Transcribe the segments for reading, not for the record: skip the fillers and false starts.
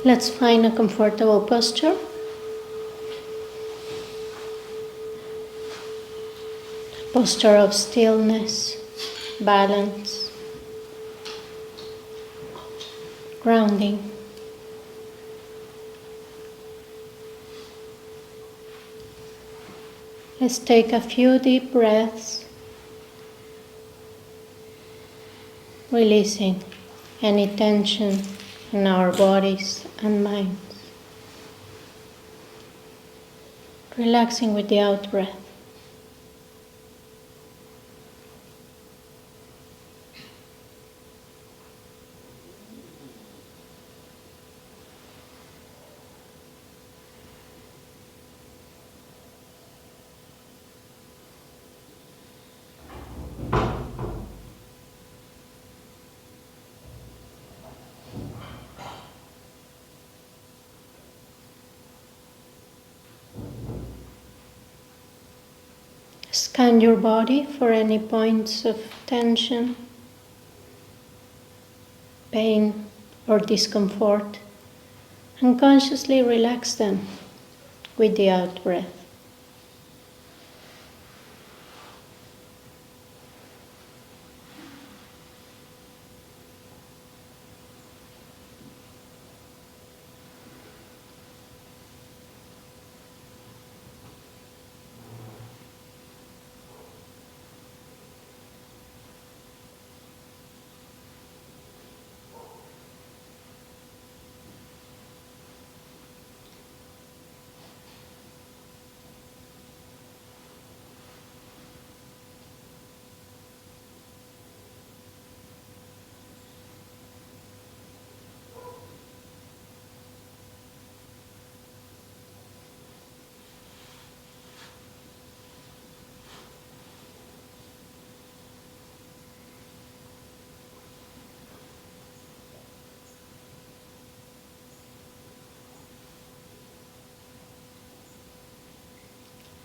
Let's find a comfortable posture. Posture of stillness, balance, grounding. Let's take a few deep breaths, releasing any tension in our bodies and minds. Relaxing with the out breath. Scan your body for any points of tension, pain, or discomfort, and consciously relax them with the out breath.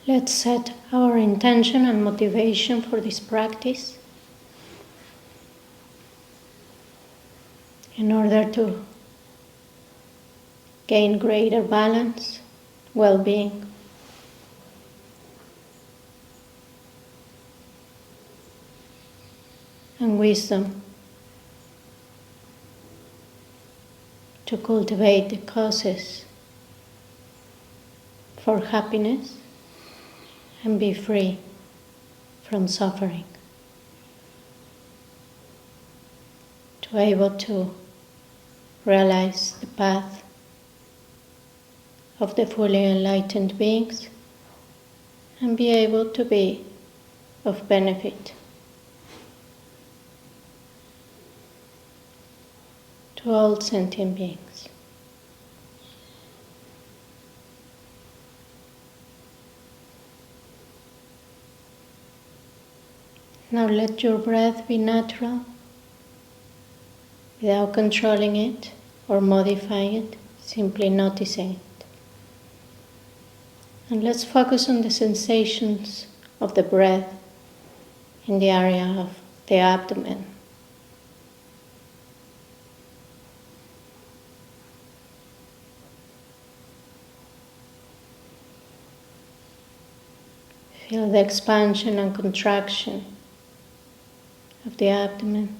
Let's set our intention and motivation for this practice in order to gain greater balance, well-being, and wisdom to cultivate the causes for happiness and be free from suffering. To be able to realize the path of the fully enlightened beings and be able to be of benefit to all sentient beings. Now let your breath be natural, without controlling it or modifying it, simply noticing it. And let's focus on the sensations of the breath in the area of the abdomen. Feel the expansion and contraction of the abdomen.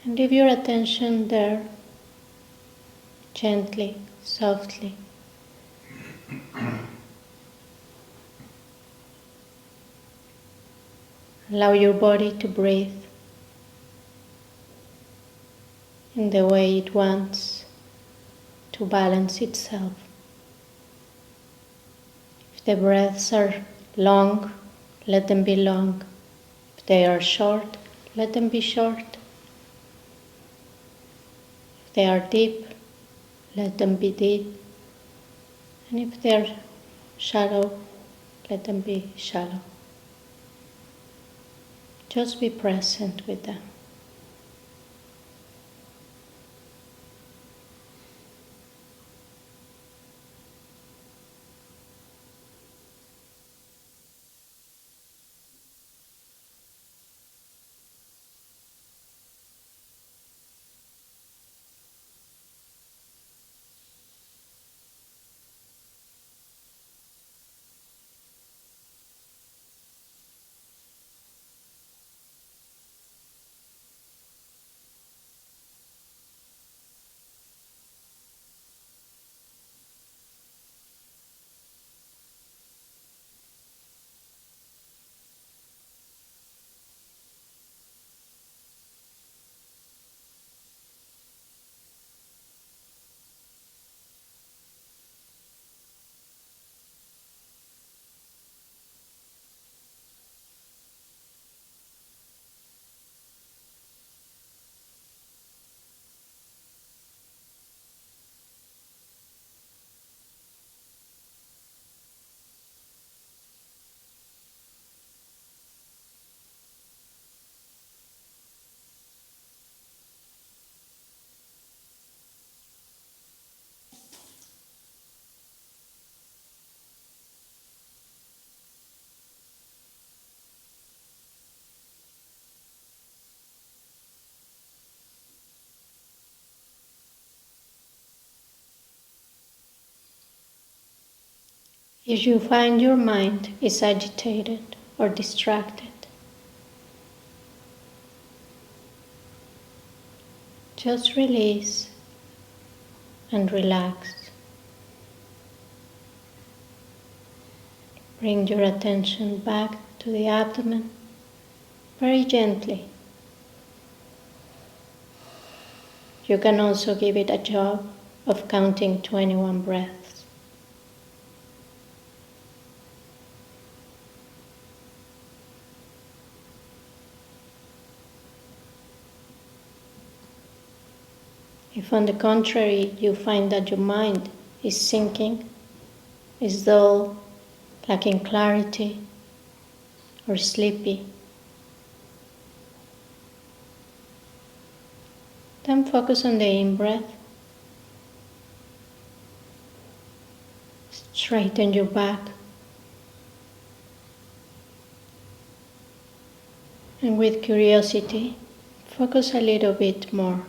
And leave your attention there, gently, softly. Allow your body to breathe in the way it wants to balance itself. If the breaths are long, let them be long. If they are short, let them be short. If they are deep, let them be deep. And if they are shallow, let them be shallow. Just be present with them. If you find your mind is agitated or distracted, just release and relax. Bring your attention back to the abdomen very gently. You can also give it a job of counting 21 breaths. If on the contrary you find that your mind is sinking, is dull, lacking clarity, or sleepy, then focus on the in-breath. Straighten your back. And with curiosity, focus a little bit more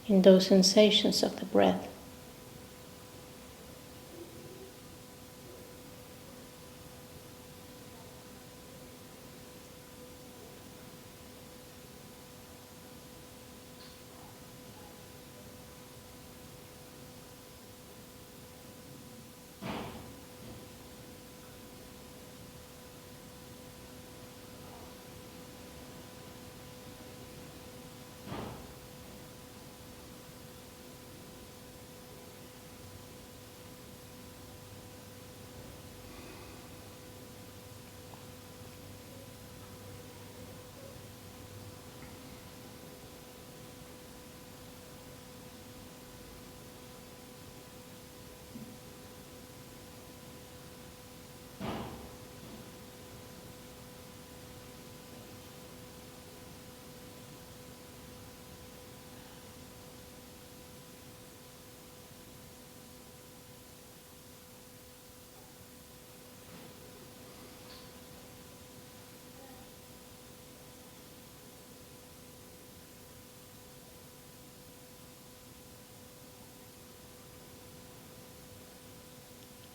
in those sensations of the breath.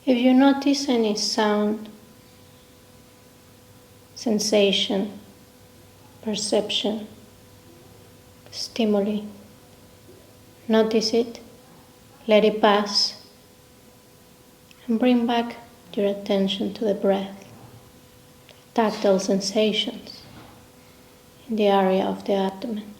If you notice any sound, sensation, perception, stimuli, notice it, let it pass, and bring back your attention to the breath, tactile sensations in the area of the abdomen.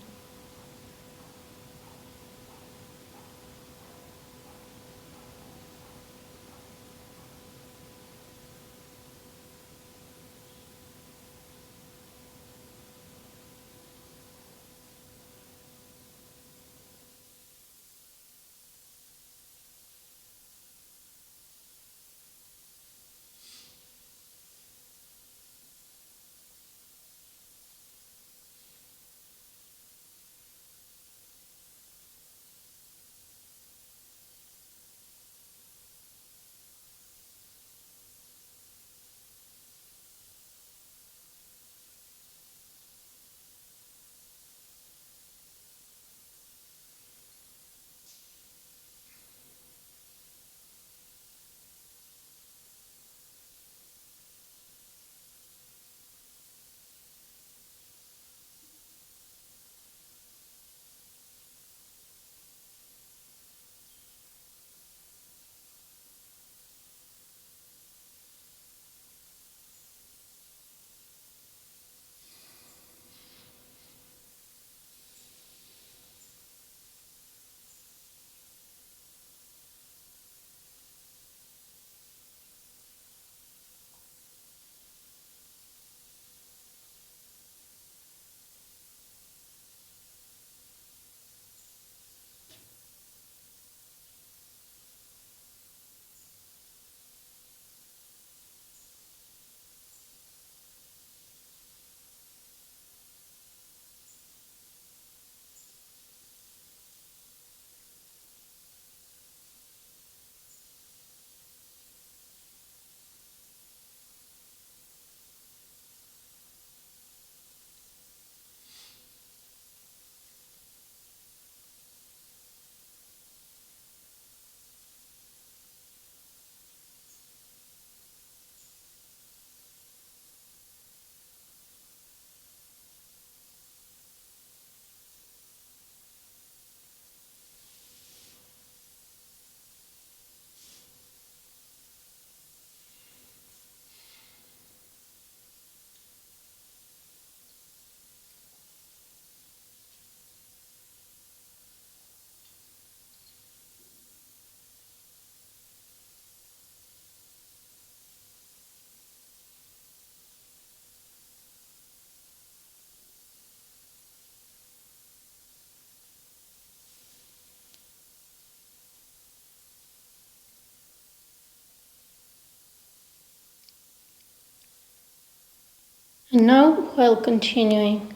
And now, while continuing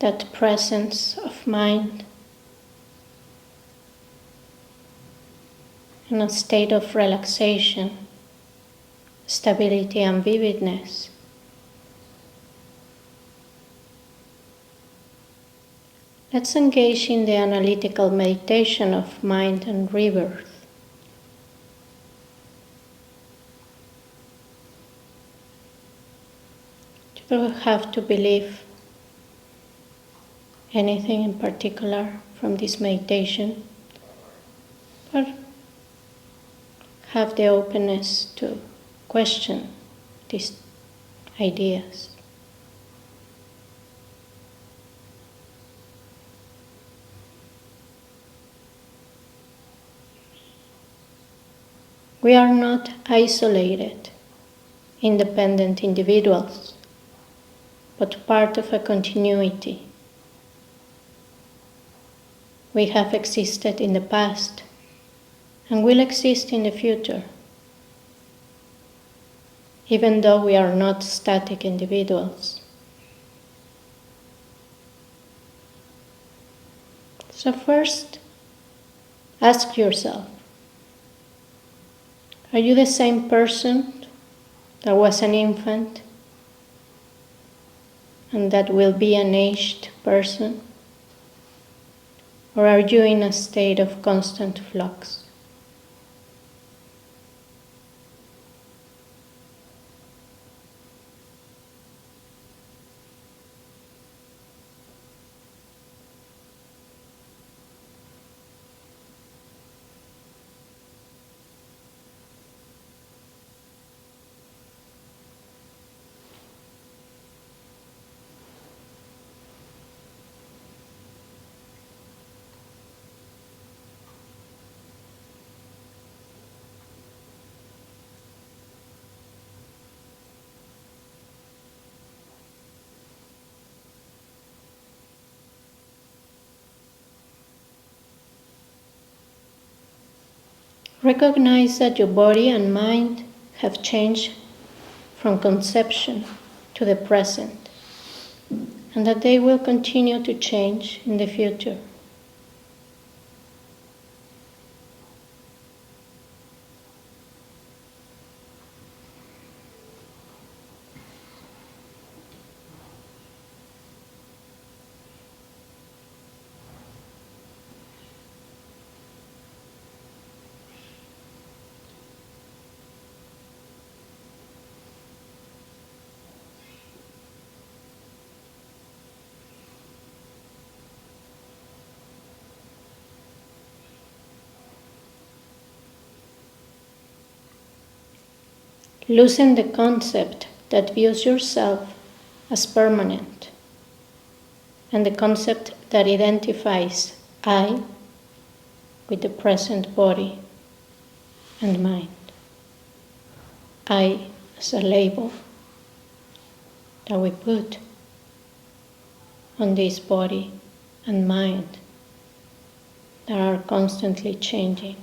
that presence of mind in a state of relaxation, stability and vividness, let's engage in the analytical meditation of mind and rebirth. You don't have to believe anything in particular from this meditation, but have the openness to question these ideas. We are not isolated, independent individuals, but part of a continuity. We have existed in the past and will exist in the future, even though we are not static individuals. So first, ask yourself, are you the same person that was an infant and that will be an aged person? Or are you in a state of constant flux? Recognize that your body and mind have changed from conception to the present, and that they will continue to change in the future. Loosen the concept that views yourself as permanent, and the concept that identifies I with the present body and mind. I as a label that we put on this body and mind that are constantly changing.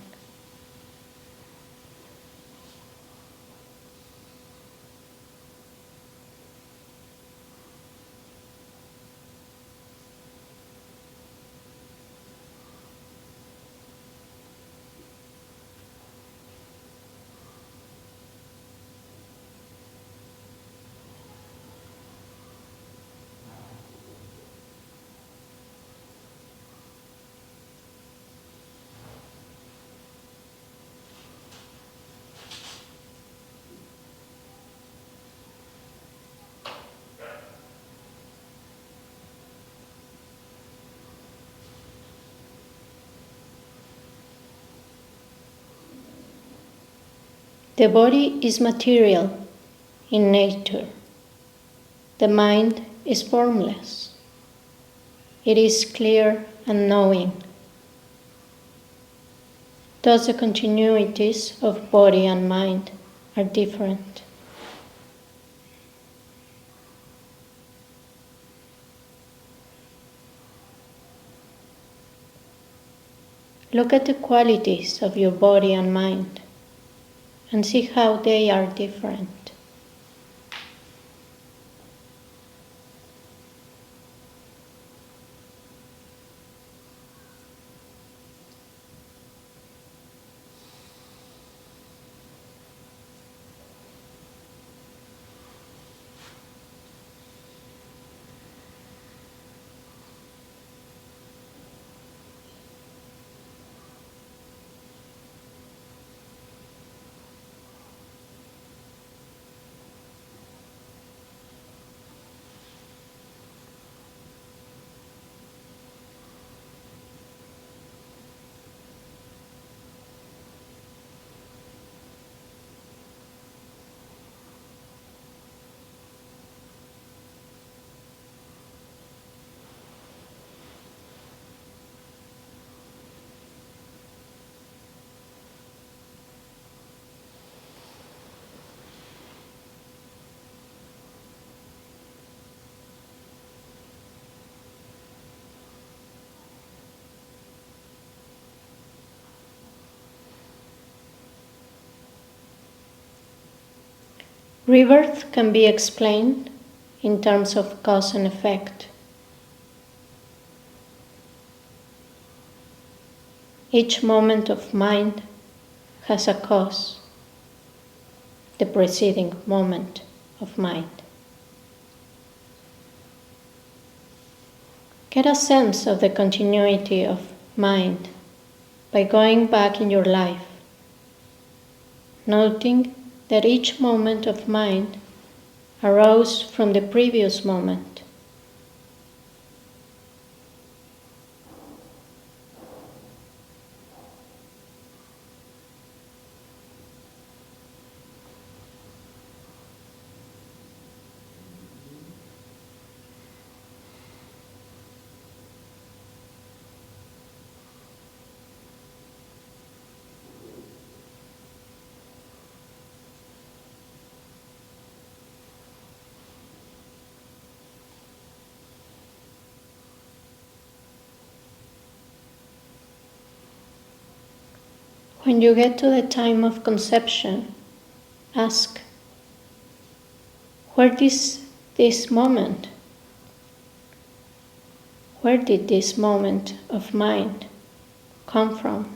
The body is material in nature. The mind is formless. It is clear and knowing. Thus the continuities of body and mind are different. Look at the qualities of your body and mind and see how they are different. Rebirth can be explained in terms of cause and effect. Each moment of mind has a cause, the preceding moment of mind. Get a sense of the continuity of mind by going back in your life, noting that each moment of mind arose from the previous moment. When you get to the time of conception, ask, where did this moment of mind come from?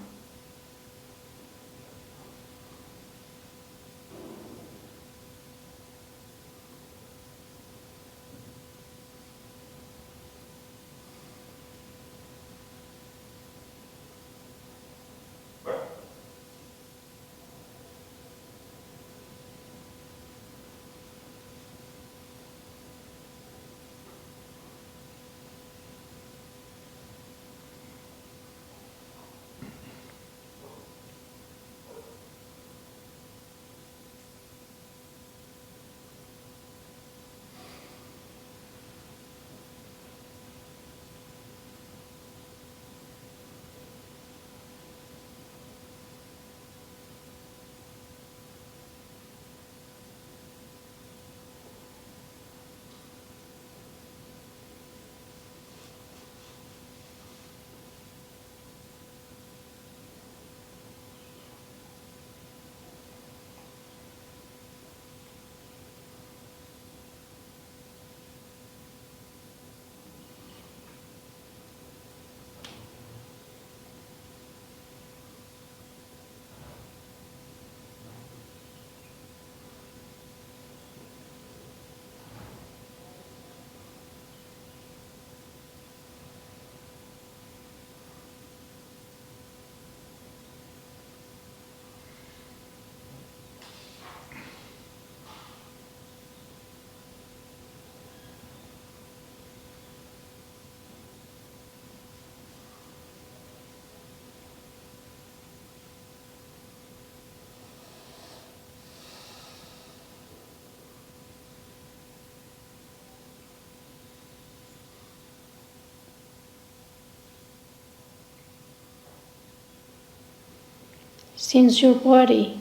Since your body,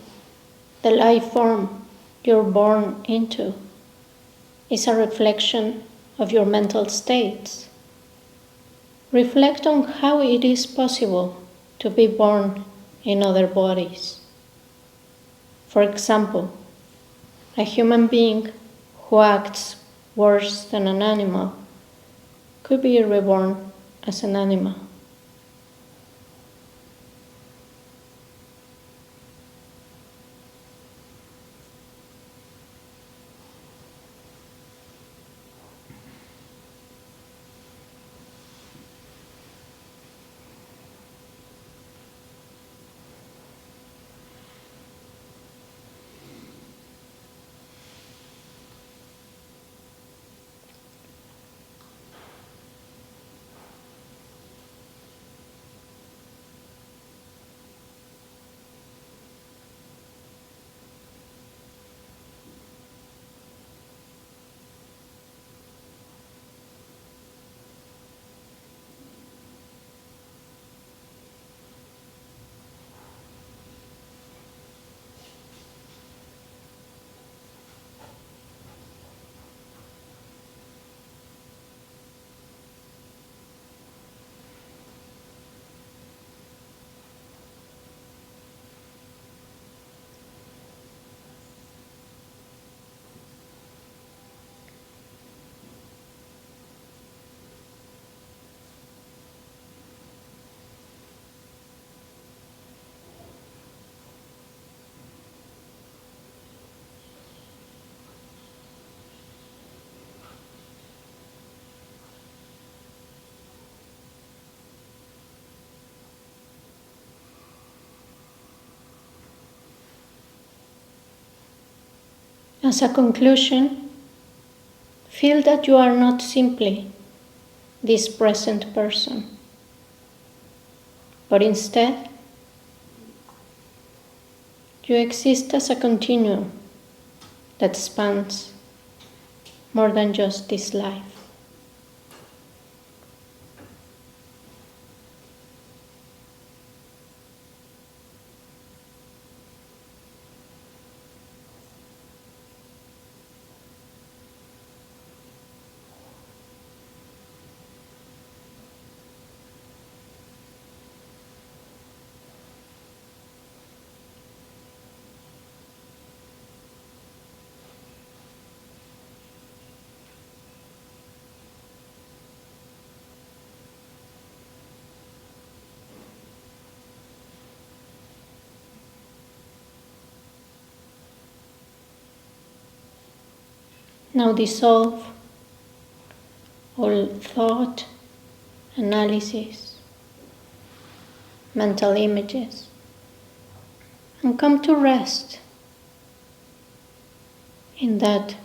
the life form you're born into, is a reflection of your mental states, reflect on how it is possible to be born in other bodies. For example, a human being who acts worse than an animal could be reborn as an animal. As a conclusion, feel that you are not simply this present person, but instead you exist as a continuum that spans more than just this life. Now dissolve all thought, analysis, mental images, and come to rest in that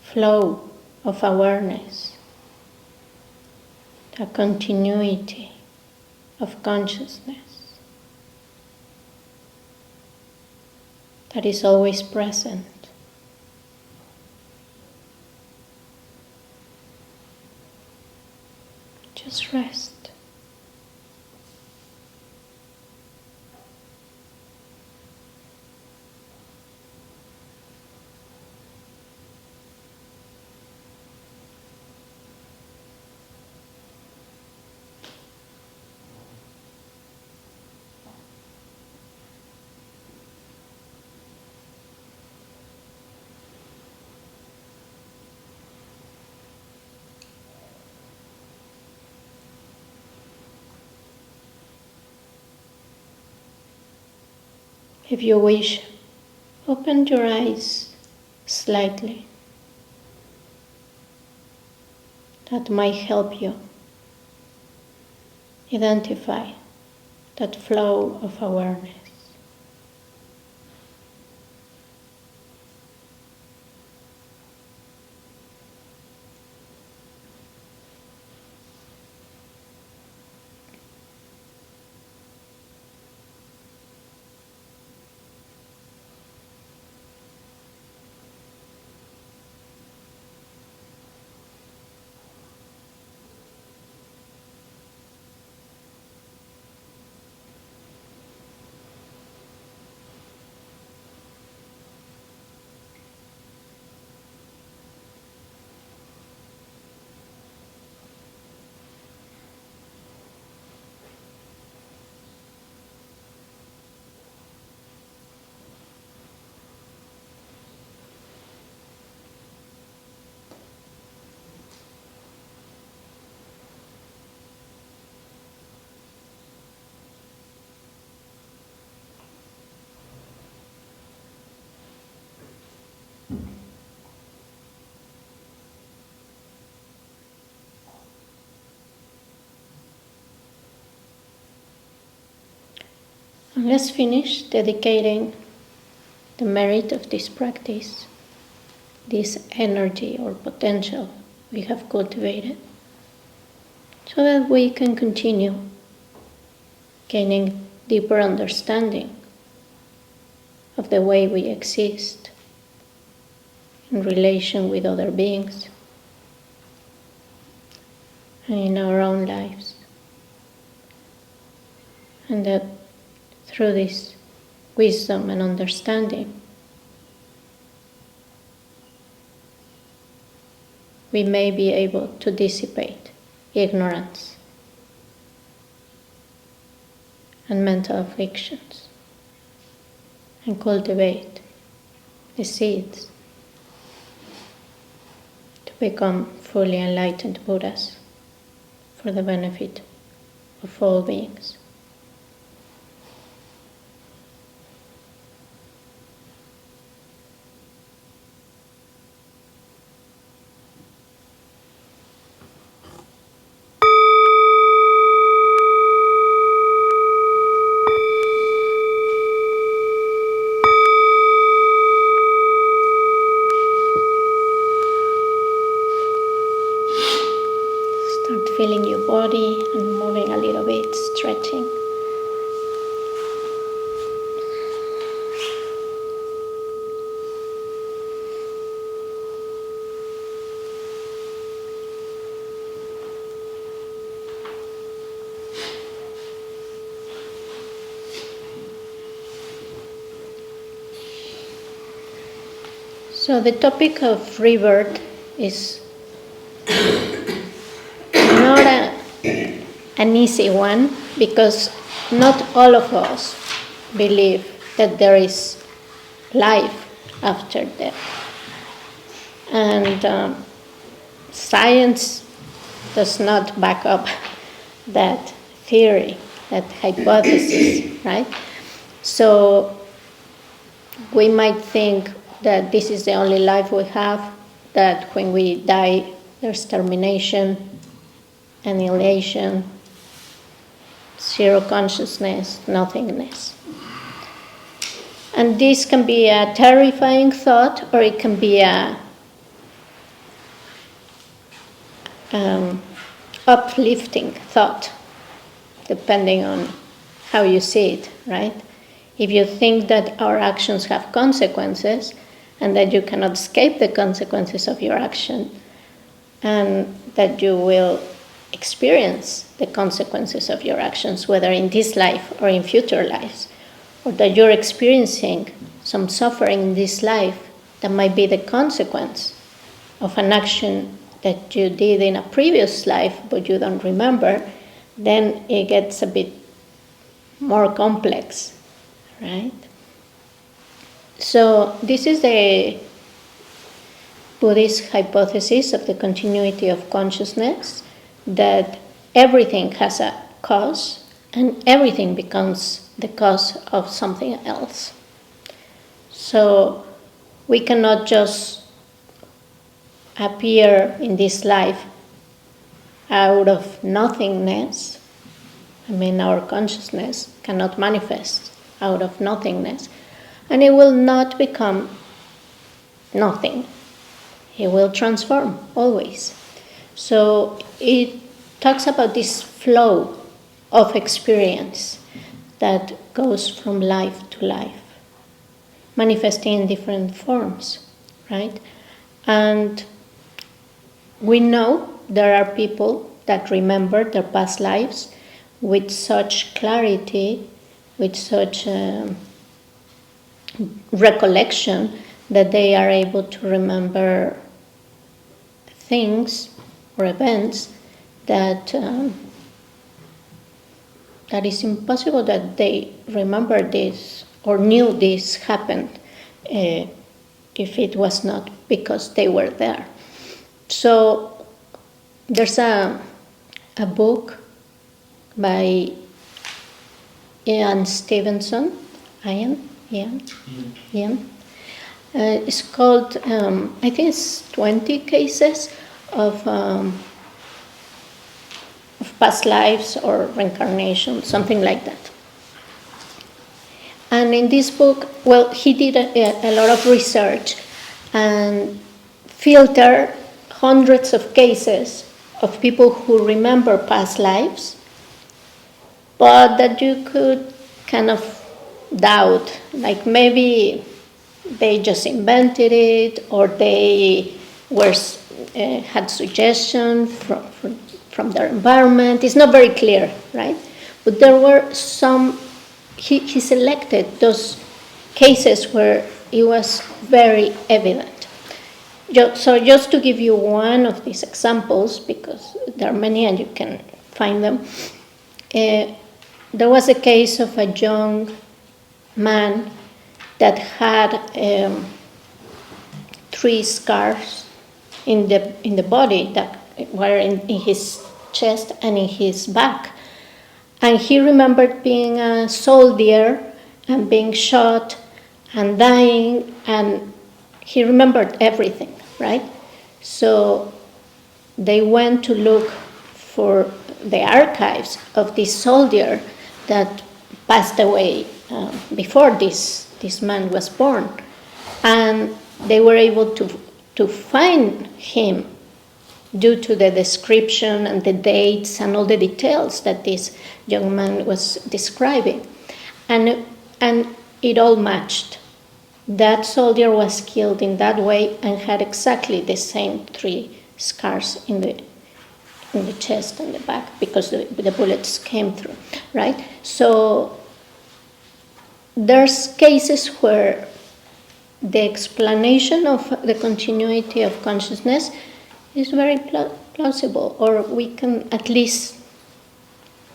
flow of awareness, that continuity of consciousness that is always present. Just rest. If you wish, open your eyes slightly. That might help you identify that flow of awareness. And let's finish dedicating the merit of this practice, this energy or potential we have cultivated, so that we can continue gaining deeper understanding of the way we exist in relation with other beings and in our own lives. And that through this wisdom and understanding, we may be able to dissipate ignorance and mental afflictions and cultivate the seeds to become fully enlightened Buddhas for the benefit of all beings. So the topic of rebirth is not an easy one, because not all of us believe that there is life after death. And science does not back up that theory, that hypothesis, right? So we might think that this is the only life we have, that when we die there's termination, annihilation, zero consciousness, nothingness. And this can be a terrifying thought, or it can be a uplifting thought, depending on how you see it, right? If you think that our actions have consequences and that you cannot escape the consequences of your action, and that you will experience the consequences of your actions, whether in this life or in future lives, or that you're experiencing some suffering in this life that might be the consequence of an action that you did in a previous life but you don't remember, then it gets a bit more complex, right? So this is the Buddhist hypothesis of the continuity of consciousness, that everything has a cause and everything becomes the cause of something else. So we cannot just appear in this life out of nothingness. I mean, our consciousness cannot manifest out of nothingness, and it will not become nothing. It will transform always. So it talks about this flow of experience that goes from life to life, manifesting in different forms, right? And we know there are people that remember their past lives with such clarity, with such recollection, that they are able to remember things or events that that is impossible that they remember this or knew this happened if it was not because they were there. So there's a book by Ian Stevenson, Ian. It's called, I think it's 20 cases of past lives or reincarnation, something like that. And in this book, well, he did a lot of research and filtered hundreds of cases of people who remember past lives, but that you could kind of doubt, like maybe they just invented it, or they were had suggestion from their environment. It's not very clear, right? But there were some. He selected those cases where it was very evident. So just to give you one of these examples, because there are many and you can find them, there was a case of a young man that had 3 scars in the body that were in his chest and in his back. And he remembered being a soldier and being shot and dying, and he remembered everything, right? So they went to look for the archives of this soldier that passed away before this man was born. And they were able to find him due to the description and the dates and all the details that this young man was describing. And it all matched. That soldier was killed in that way and had exactly the same 3 scars in the chest and the back, because the bullets came through, right? So there's cases where the explanation of the continuity of consciousness is very plausible, or we can at least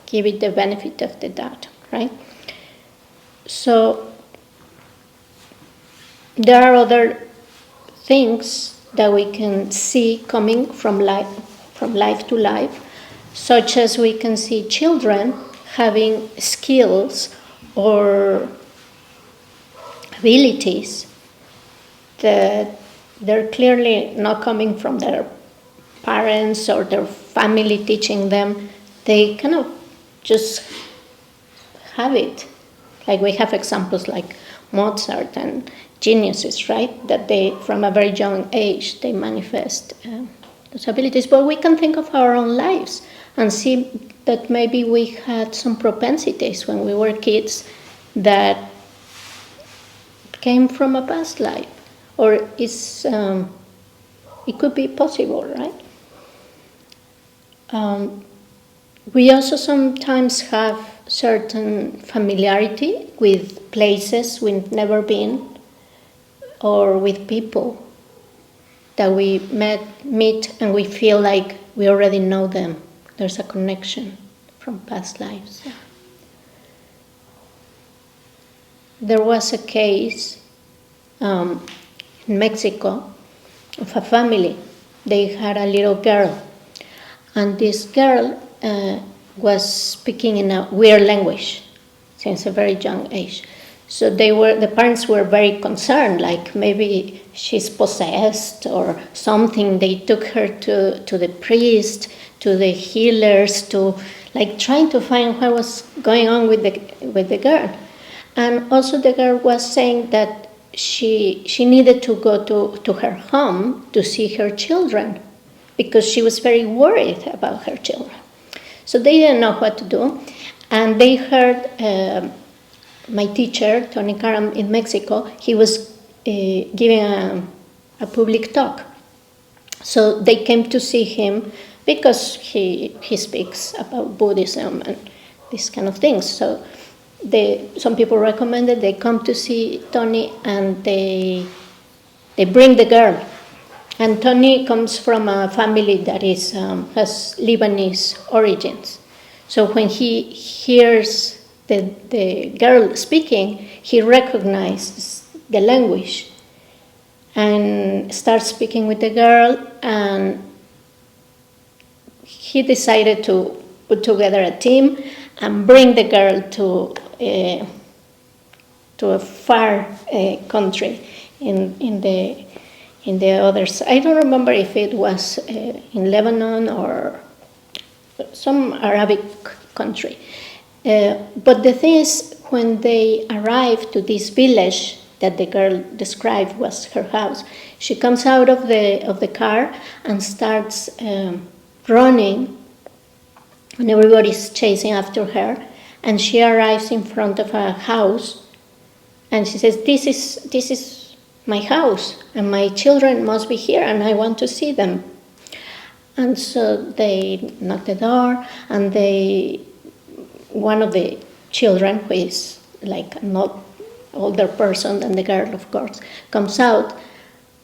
give it the benefit of the doubt, right? So there are other things that we can see coming from life to life, such as we can see children having skills or abilities that they're clearly not coming from their parents or their family teaching them. They kind of just have it. Like we have examples like Mozart and geniuses, right? That they, from a very young age, they manifest those abilities. But we can think of our own lives and see that maybe we had some propensities when we were kids that came from a past life, or is it could be possible, right? We also sometimes have certain familiarity with places we've never been, or with people that we meet and we feel like we already know them. There's a connection from past lives. Yeah. There was a case in Mexico of a family. They had a little girl, and this girl was speaking in a weird language since a very young age. So the parents were very concerned, like maybe she's possessed or something. They took her to the priest, to the healers, to like trying to find what was going on with the girl. And also the girl was saying that she needed to go to her home to see her children because she was very worried about her children. So they didn't know what to do, and they heard my teacher, Tony Karam, in Mexico. He was giving a public talk. So they came to see him because he speaks about Buddhism and these kind of things. So some people recommended they come to see Tony, and they bring the girl. And Tony comes from a family that has Lebanese origins. So when he hears the girl speaking, he recognizes the language and starts speaking with the girl, and he decided to put together a team and bring the girl to a far country in the other side. I don't remember if it was in Lebanon or some Arabic country. But the thing is, when they arrived to this village that the girl described was her house, she comes out of the car and starts running, and everybody's chasing after her. And she arrives in front of a house, and she says, "This is my house, and my children must be here, and I want to see them." And so they knock the door, and one of the children, who is like a not older person than the girl, of course, comes out.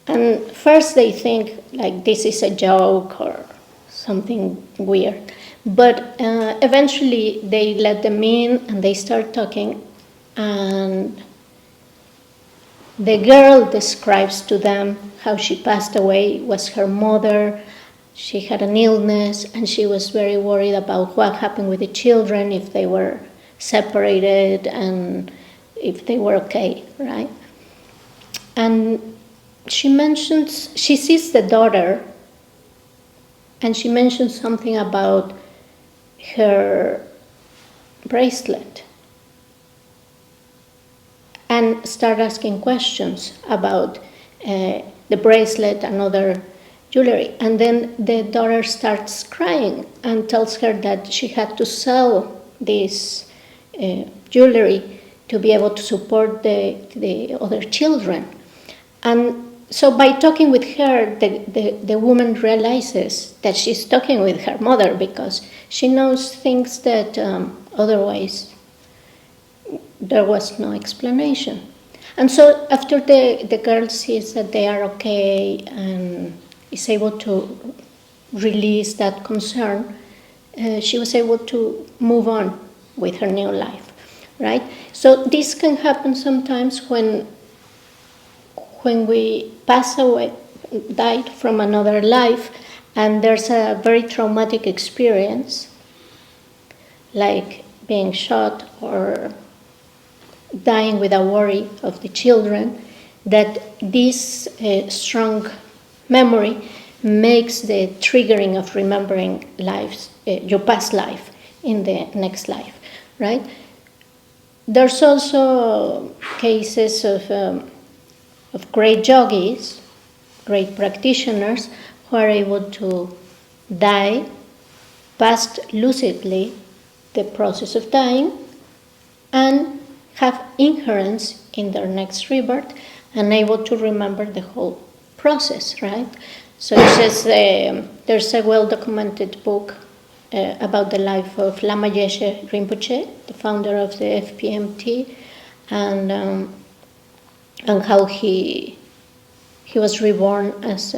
And first they think like this is a joke or something weird. But eventually they let them in and they start talking. And the girl describes to them how she passed away. It was her mother. She had an illness, and she was very worried about what happened with the children, if they were separated and if they were okay, right? And she sees the daughter, and she mentions something about her bracelet, and start asking questions about the bracelet and other jewelry. And then the daughter starts crying and tells her that she had to sell this jewelry to be able to support the other children. And so by talking with her, the woman realizes that she's talking with her mother, because she knows things that otherwise there was no explanation. And so after the girl sees that they are okay and is able to release that concern, she was able to move on with her new life, right? So this can happen sometimes when we pass away, died from another life, and there's a very traumatic experience, like being shot or dying with a worry of the children, that this strong memory makes the triggering of remembering lives, your past life in the next life, right? There's also cases of great yogis, great practitioners, who are able to die past lucidly the process of dying and have inherence in their next rebirth and able to remember the whole process, right? So it's just, there's a well-documented book about the life of Lama Yeshe Rinpoche, the founder of the FPMT, and how he was reborn as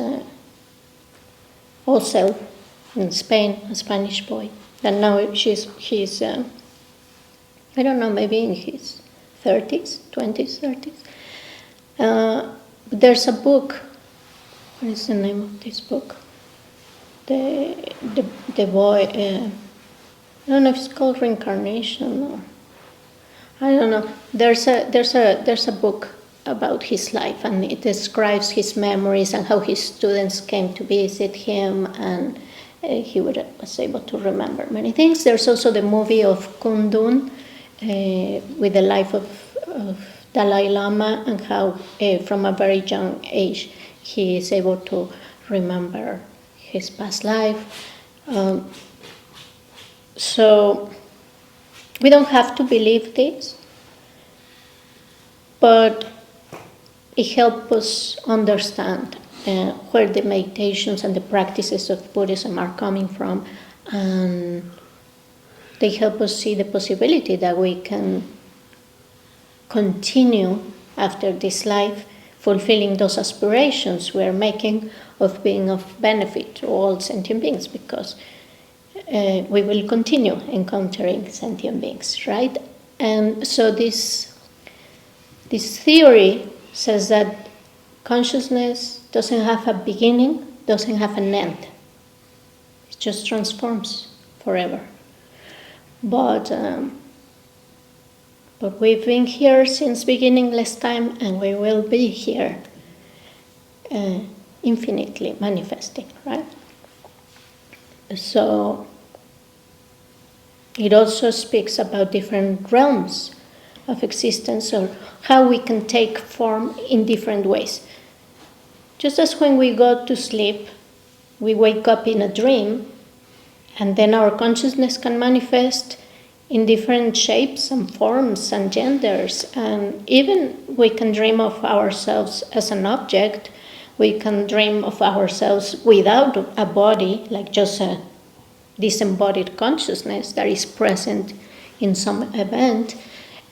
also in Spain, a Spanish boy. And now he's I don't know, maybe in his 30s, 20s, 30s. There's a book. What is the name of this book? The boy. I don't know if it's called Reincarnation or I don't know. There's a book about his life, and it describes his memories and how his students came to visit him, and he was able to remember many things. There's also the movie of Kundun with the life of Dalai Lama and how from a very young age he is able to remember his past life. So we don't have to believe this, but it helps us understand where the meditations and the practices of Buddhism are coming from, and they help us see the possibility that we can continue after this life fulfilling those aspirations we're making of being of benefit to all sentient beings, because we will continue encountering sentient beings, right? And so this theory says that consciousness doesn't have a beginning, doesn't have an end. It just transforms forever. But we've been here since beginningless time, and we will be here infinitely manifesting, right? So it also speaks about different realms of existence, or how we can take form in different ways. Just as when we go to sleep, we wake up in a dream, and then our consciousness can manifest in different shapes and forms and genders, and even we can dream of ourselves as an object. We can dream of ourselves without a body, like just a disembodied consciousness that is present in some event.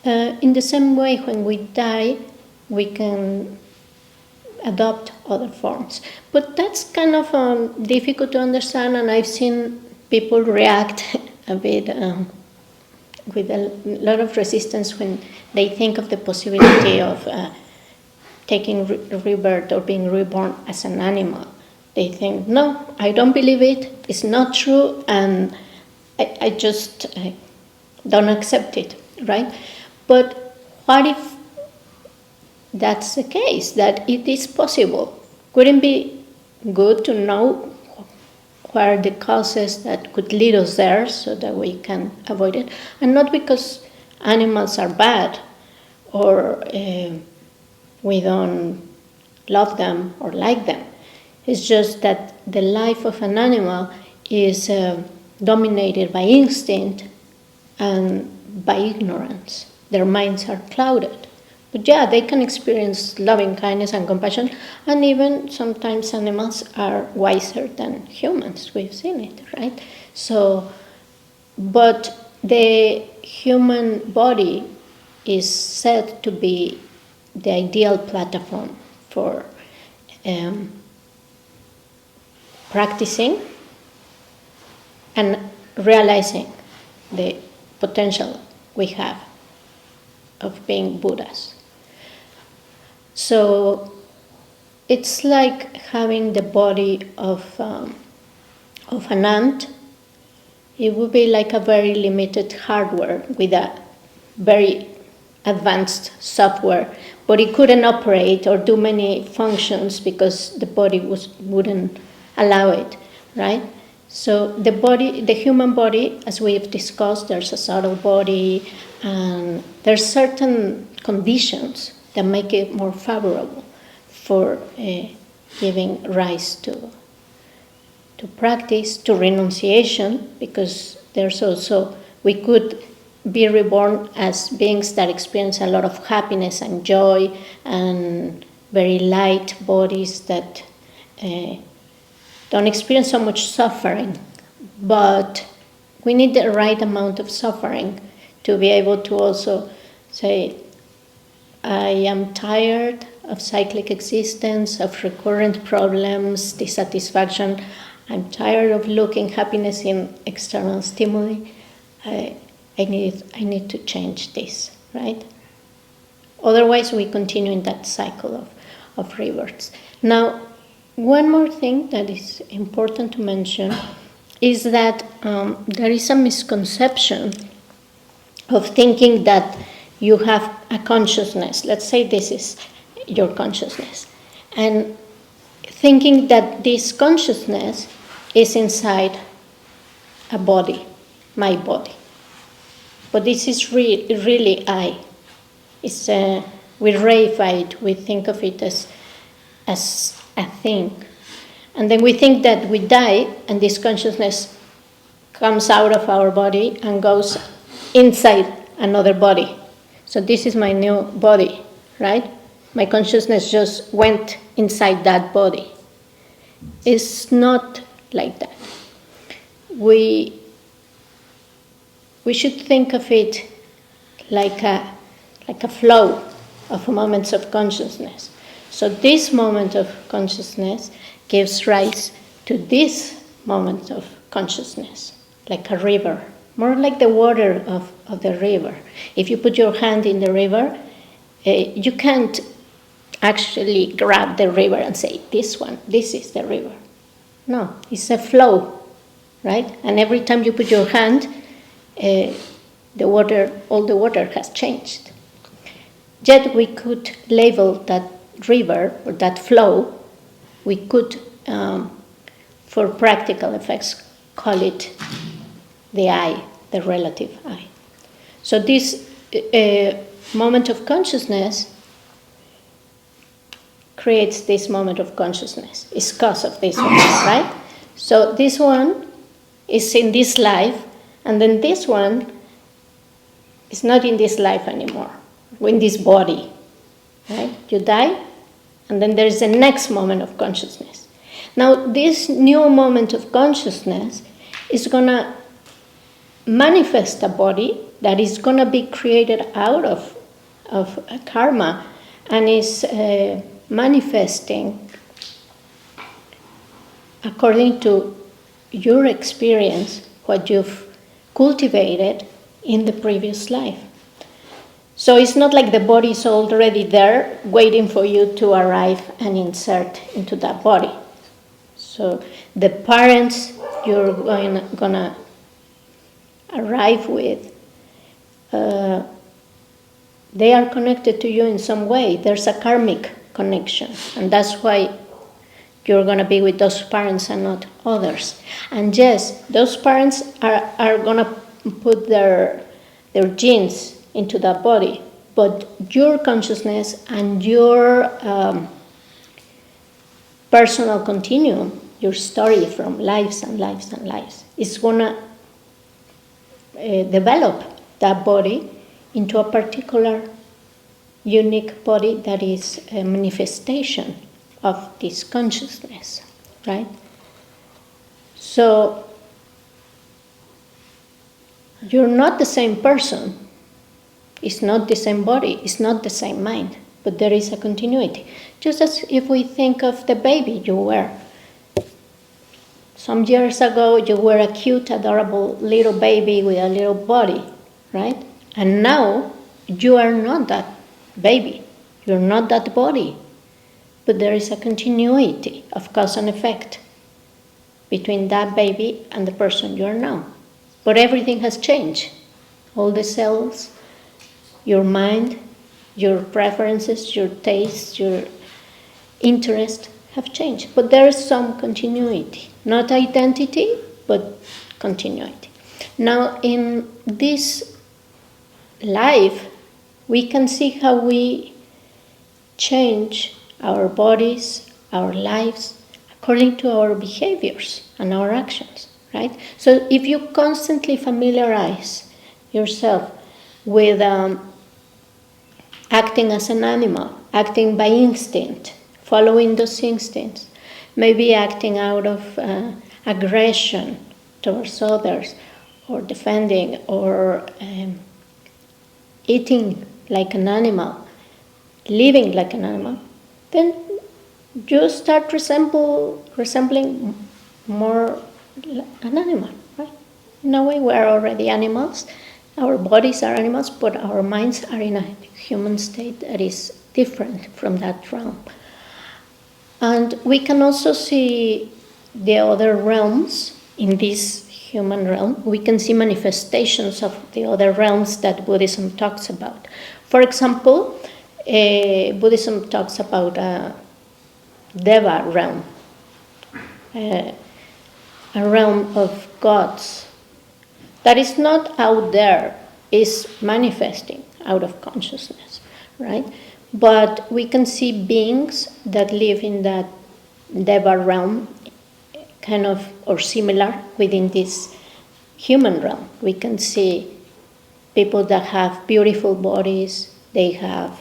In the same way, when we die, we can adopt other forms. But that's kind of difficult to understand, and I've seen people react a bit with a lot of resistance when they think of the possibility of taking rebirth or being reborn as an animal. They think, no, I don't believe it, it's not true, and I just don't accept it, right? But what if that's the case, that it is possible? Wouldn't it be good to know what are the causes that could lead us there so that we can avoid it? And not because animals are bad or we don't love them or like them. It's just that the life of an animal is dominated by instinct and by ignorance. Their minds are clouded. But yeah, they can experience loving kindness and compassion, and even sometimes animals are wiser than humans. We've seen it, right? So, but the human body is said to be the ideal platform for practicing and realizing the potential we have of being Buddhas. So it's like having the body of an ant. It would be like a very limited hardware with a very advanced software, but it couldn't operate or do many functions because the body wouldn't allow it, right? So the human body, as we have discussed, there's a subtle body, and there's certain conditions that make it more favorable for giving rise to practice, to renunciation, because there's also, we could be reborn as beings that experience a lot of happiness and joy and very light bodies that don't experience so much suffering. But we need the right amount of suffering to be able to also say, I am tired of cyclic existence, of recurrent problems, dissatisfaction. I'm tired of looking happiness in external stimuli. I need to change this, right? Otherwise, we continue in that cycle of rebirths. Now, one more thing that is important to mention is that there is a misconception of thinking that you have a consciousness. Let's say this is your consciousness. And thinking that this consciousness is inside a body, my body. But this is really I. It's we reify it, we think of it as a thing. And then we think that we die and this consciousness comes out of our body and goes inside another body. So this is my new body, right? My consciousness just went inside that body. It's not like that. We should think of it like a flow of moments of consciousness. So this moment of consciousness gives rise to this moment of consciousness, like a river, more like the water of the river. If you put your hand in the river, you can't actually grab the river and say, this is the river. No, it's a flow, right? And every time you put your hand, all the water has changed. Yet we could label that river or that flow, we could, for practical effects, call it the I, the relative I. So this moment of consciousness creates this moment of consciousness. It's cause of this one, right? So this one is in this life, and then this one is not in this life anymore, in this body, right? You die, and then there's the next moment of consciousness. Now, this new moment of consciousness is going to manifest a body that is going to be created out of karma and is manifesting according to your experience, what you've cultivated in the previous life. So it's not like the body is already there waiting for you to arrive and insert into that body. So the parents you're gonna arrive with, they are connected to you in some way. There's a karmic connection, and that's why you're going to be with those parents and not others. And yes, those parents are going to put their genes into that body, but your consciousness and your personal continuum, your story from lives and lives and lives, is going to develop that body into a particular unique body that is a manifestation of this consciousness, right? So you're not the same person. It's not the same body. It's not the same mind. but there is a continuity. Just as if we think of the baby you were. Some years ago, you were a cute, adorable little baby with a little body, right? And now, you are not that baby. You're not that body. But there is a continuity of cause and effect between that baby and the person you are now. But everything has changed. All the cells, your mind, your preferences, your tastes, your interest have changed. But there is some continuity. Not identity, but continuity. Now, in this life, we can see how we change our bodies, our lives, according to our behaviors and our actions, right? So if you constantly familiarize yourself with acting as an animal, acting by instinct, following those instincts, maybe acting out of aggression towards others, or defending, or eating like an animal, living like an animal, then you start resembling more an animal, right? In a way, we're already animals. Our bodies are animals, but our minds are in a human state that is different from that realm. And we can also see the other realms in this human realm. We can see manifestations of the other realms that Buddhism talks about. For example, Buddhism talks about a Deva realm, a realm of gods that is not out there, is manifesting out of consciousness, right? But we can see beings that live in that Deva realm, kind of, or similar within this human realm. We can see people that have beautiful bodies, they have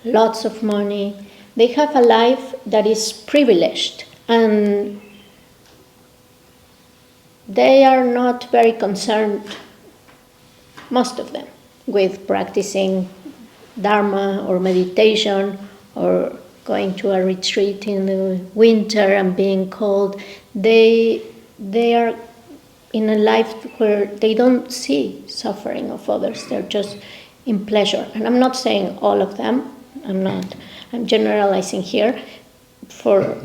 lots of money, they have a life that is privileged, and they are not very concerned, most of them, with practicing Dharma or meditation or going to a retreat in the winter and being cold. They are in a life where they don't see suffering of others. They're just in pleasure. And I'm not saying all of them. I'm generalizing here for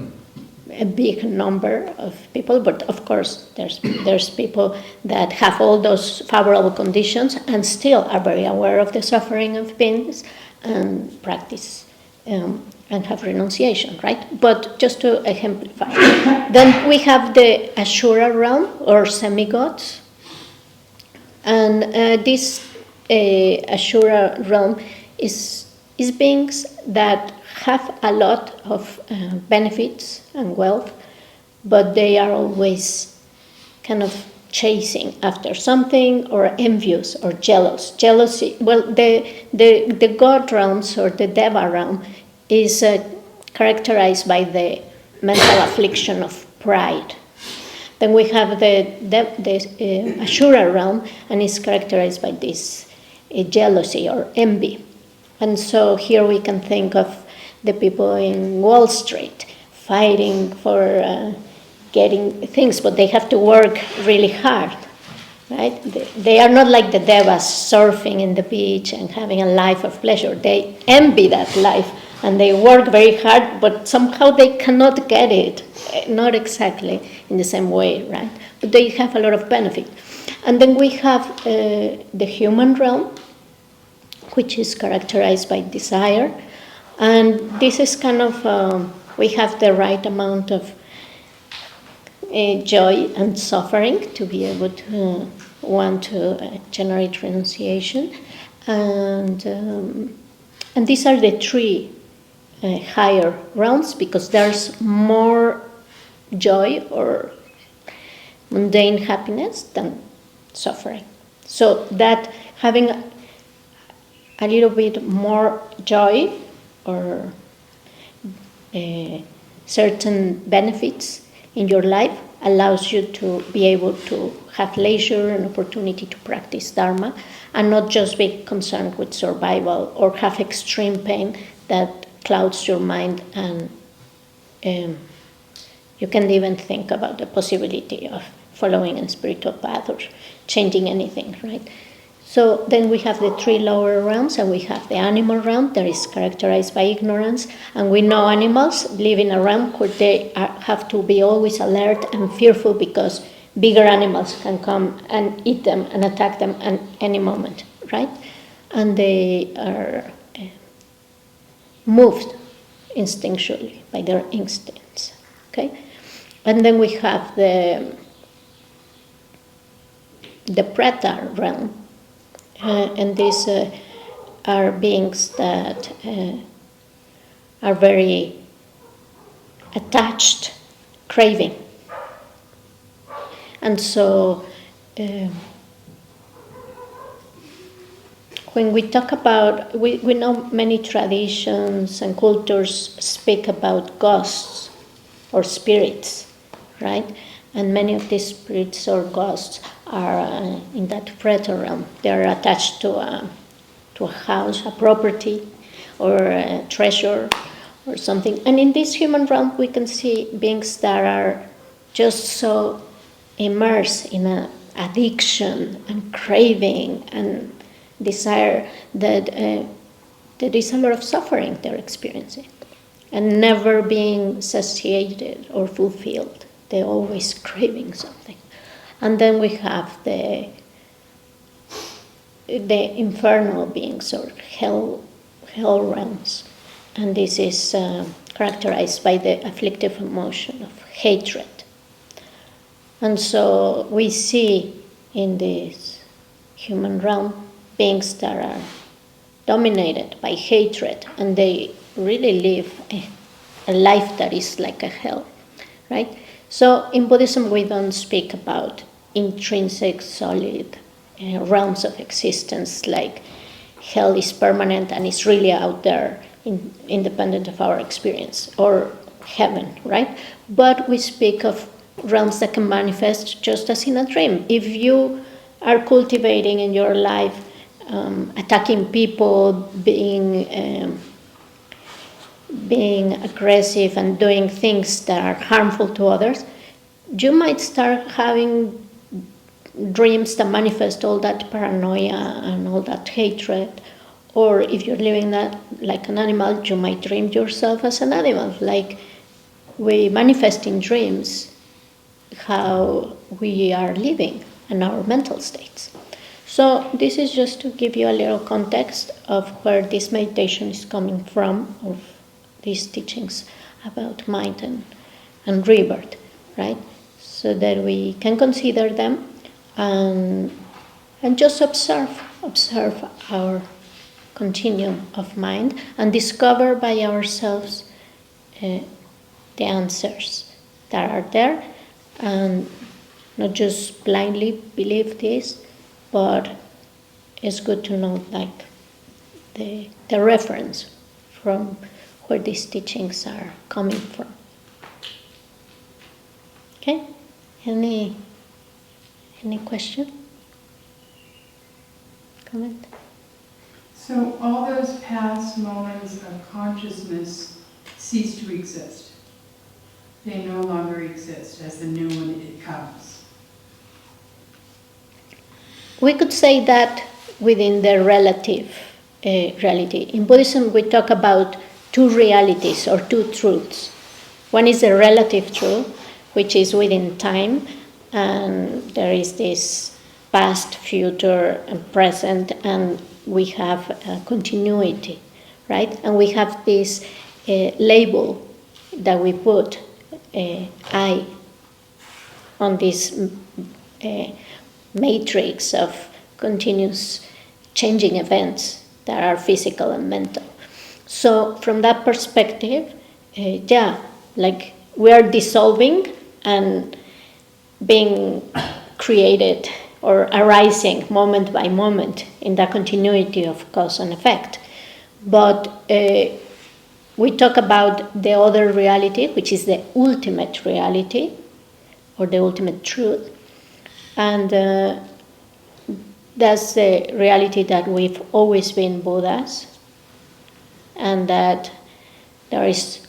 a big number of people, but of course there's people that have all those favorable conditions and still are very aware of the suffering of beings and practice and have renunciation, right? But just to exemplify. Then we have the Ashura realm, or semi-gods. And this Ashura realm is beings that have a lot of benefits and wealth, but they are always kind of chasing after something, or envious or jealousy. Well, the god realms, or the Deva realm, is characterized by the mental affliction of pride. Then we have the Ashura realm, and is characterized by this jealousy or envy. And so here we can think of the people in Wall Street fighting for getting things, but they have to work really hard, right? They are not like the Devas surfing in the beach and having a life of pleasure. They envy that life and they work very hard, but somehow they cannot get it, not exactly in the same way, right? But they have a lot of benefit. And then we have the human realm, which is characterized by desire. And this is kind of, we have the right amount of joy and suffering to be able to want to generate renunciation. And these are the three higher realms, because there's more joy or mundane happiness than suffering. So that having a little bit more joy or certain benefits in your life allows you to be able to have leisure and opportunity to practice Dharma and not just be concerned with survival or have extreme pain that clouds your mind, and you can't even think about the possibility of following a spiritual path or changing anything, right? So then we have the three lower realms, and we have the animal realm that is characterized by ignorance, and we know animals live in a realm where they have to be always alert and fearful because bigger animals can come and eat them and attack them at any moment, right? And they are moved instinctually by their instincts, okay? And then we have the preta realm, and these are beings that are very attached, craving. And so when we talk about, we know many traditions and cultures speak about ghosts or spirits, right? And many of these spirits or ghosts are in that preta realm. They are attached to a house, a property, or a treasure, or something. And in this human realm, we can see beings that are just so immersed in an addiction and craving and desire that there is a lot of suffering they're experiencing, and never being satiated or fulfilled. They're always craving something. And then we have the infernal beings or hell realms, and this is characterized by the afflictive emotion of hatred. And so we see in this human realm beings that are dominated by hatred, and they really live a life that is like a hell, right? So in Buddhism, we don't speak about intrinsic, solid realms of existence, like hell is permanent and is really out there, independent of our experience, or heaven, right? But we speak of realms that can manifest just as in a dream. If you are cultivating in your life attacking people, being aggressive and doing things that are harmful to others, you might start having dreams that manifest all that paranoia and all that hatred. Or if you're living that like an animal, you might dream yourself as an animal. Like we manifest in dreams how we are living and our mental states. So this is just to give you a little context of where this meditation is coming from, of these teachings about mind and rebirth, right? So that we can consider them and just observe our continuum of mind and discover by ourselves the answers that are there, and not just blindly believe this, but it's good to know like the reference from where these teachings are coming from. Okay? Any question? Comment? So all those past moments of consciousness cease to exist. They no longer exist as the new one it comes. We could say that within the relative reality. In Buddhism, we talk about two realities or two truths. One is the relative truth, which is within time, and there is this past, future, and present, and we have a continuity, right? And we have this label that we put, I, on this matrix of continuous changing events that are physical and mental. So from that perspective, like we are dissolving and being created or arising moment by moment in the continuity of cause and effect. But we talk about the other reality, which is the ultimate reality or the ultimate truth. And that's the reality that we've always been Buddhas. and that there is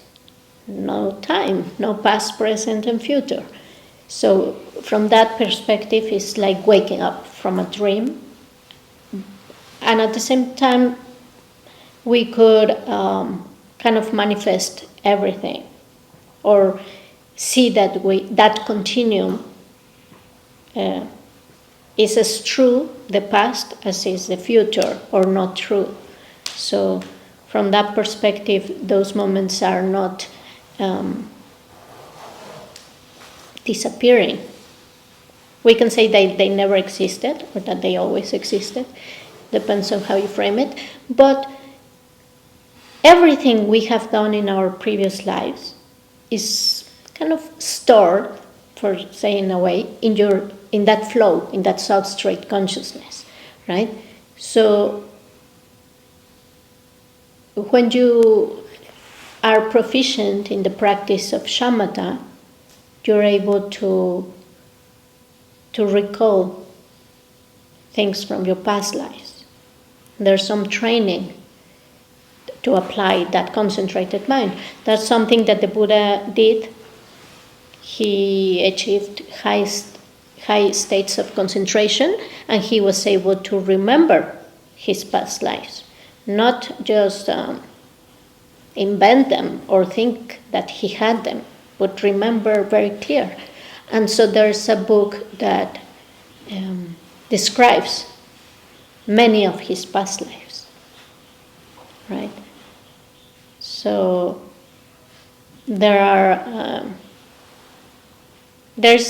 no time, no past, present, and future. So from that perspective, it's like waking up from a dream. And at the same time, we could kind of manifest everything, or see that that continuum is as true the past as is the future, or not true. So from that perspective, those moments are not disappearing. We can say they never existed, or that they always existed, depends on how you frame it, but everything we have done in our previous lives is kind of stored, for saying in a way, in that flow, in that substrate consciousness, right? So when you are proficient in the practice of shamatha, you're able to recall things from your past lives. There's some training to apply that concentrated mind. That's something that the Buddha did. He achieved high states of concentration, and he was able to remember his past lives, not just invent them or think that he had them, but remember very clear. And so there's a book that describes many of his past lives, right? So there's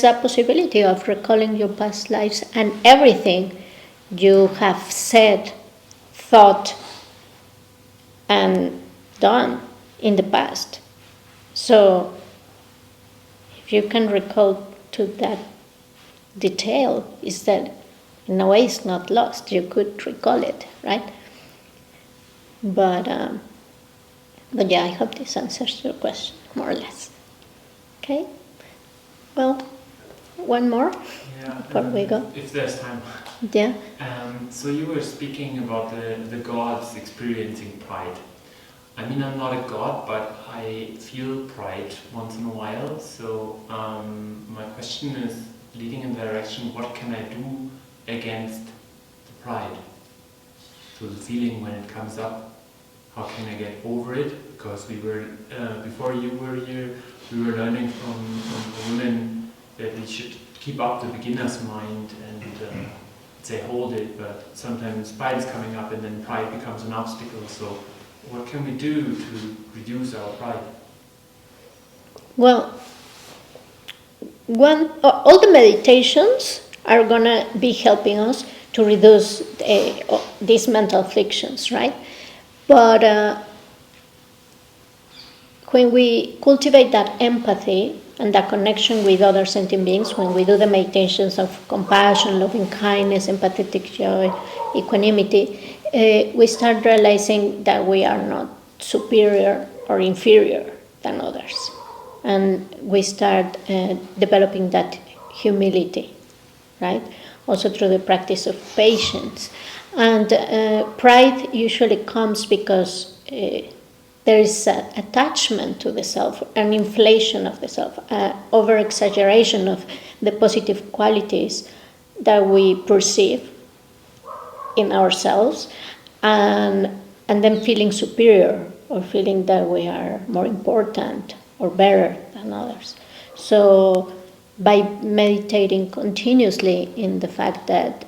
a possibility of recalling your past lives and everything you have said, thought, and done in the past. So if you can recall to that detail, is that in a way it's not lost. You could recall it, right? But yeah, I hope this answers your question more or less. Okay. Well, one more before we go. If there's time. Yeah. So you were speaking about the gods experiencing pride. I mean, I'm not a god, but I feel pride once in a while. So my question is leading in the direction, what can I do against the pride? So the feeling when it comes up, how can I get over it? Because we were, before you were here, we were learning from a woman that we should keep up the beginner's mind and say hold it, but sometimes pride is coming up and then pride becomes an obstacle. So what can we do to reduce our pride? Well, all the meditations are going to be helping us to reduce these mental afflictions, right? But when we cultivate that empathy and that connection with other sentient beings, when we do the meditations of compassion, loving kindness, empathetic joy, equanimity, we start realizing that we are not superior or inferior than others. And we start developing that humility, right? Also through the practice of patience. And pride usually comes because there is an attachment to the self, an inflation of the self, over-exaggeration of the positive qualities that we perceive in ourselves, and then feeling superior or feeling that we are more important or better than others. So by meditating continuously in the fact that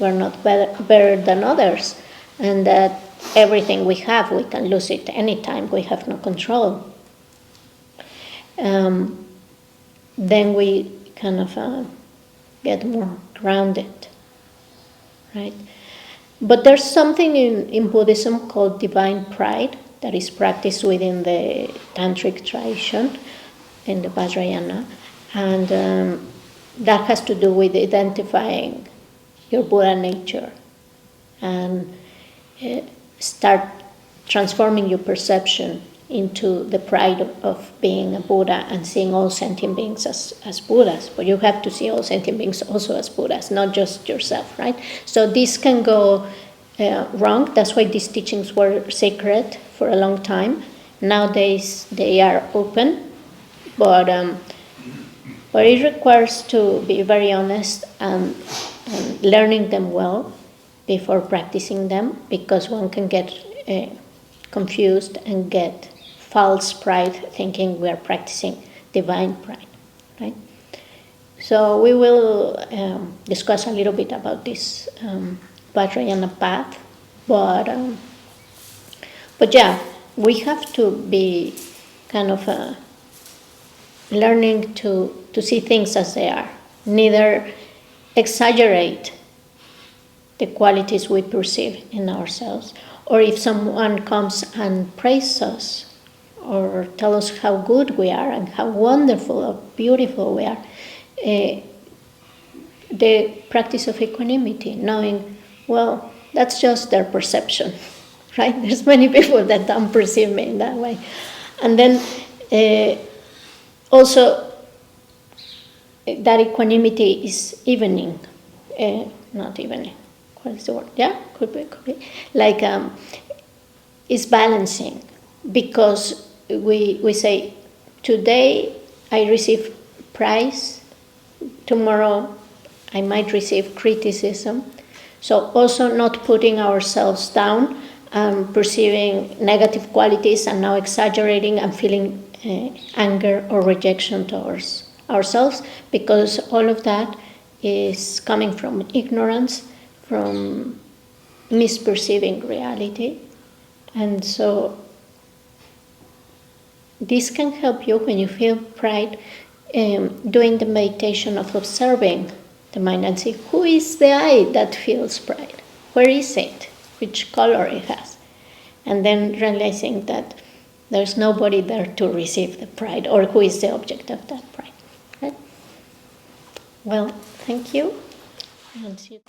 we're not better than others, and that everything we have, we can lose it anytime, we have no control, then we kind of get more grounded, right? But there's something in Buddhism called divine pride that is practiced within the tantric tradition, in the vipashyana, and that has to do with identifying your Buddha nature and start transforming your perception into the pride of being a Buddha and seeing all sentient beings as Buddhas. But you have to see all sentient beings also as Buddhas, not just yourself, right? So this can go wrong. That's why these teachings were sacred for a long time. Nowadays they are open, but it requires to be very honest and learning them well before practicing them, because one can get confused and get false pride, thinking we are practicing divine pride, right? So we will discuss a little bit about this vipashyana path, but yeah, we have to be kind of learning to see things as they are, neither exaggerate the qualities we perceive in ourselves, or if someone comes and praises us or tell us how good we are and how wonderful or beautiful we are, the practice of equanimity, knowing, well, that's just their perception, right? There's many people that don't perceive me in that way. And then also that equanimity is evening, not evening, what is the word? Yeah, could be. Like, is balancing, because we say, today I receive praise, tomorrow I might receive criticism. So also not putting ourselves down and perceiving negative qualities and now exaggerating and feeling anger or rejection towards ourselves, because all of that is coming from ignorance, from misperceiving reality. And so this can help you when you feel pride, doing the meditation of observing the mind and see, who is the I that feels pride? Where is it? Which color it has? And then realizing that there's nobody there to receive the pride, or who is the object of that pride. Right? Well, thank you. And see you.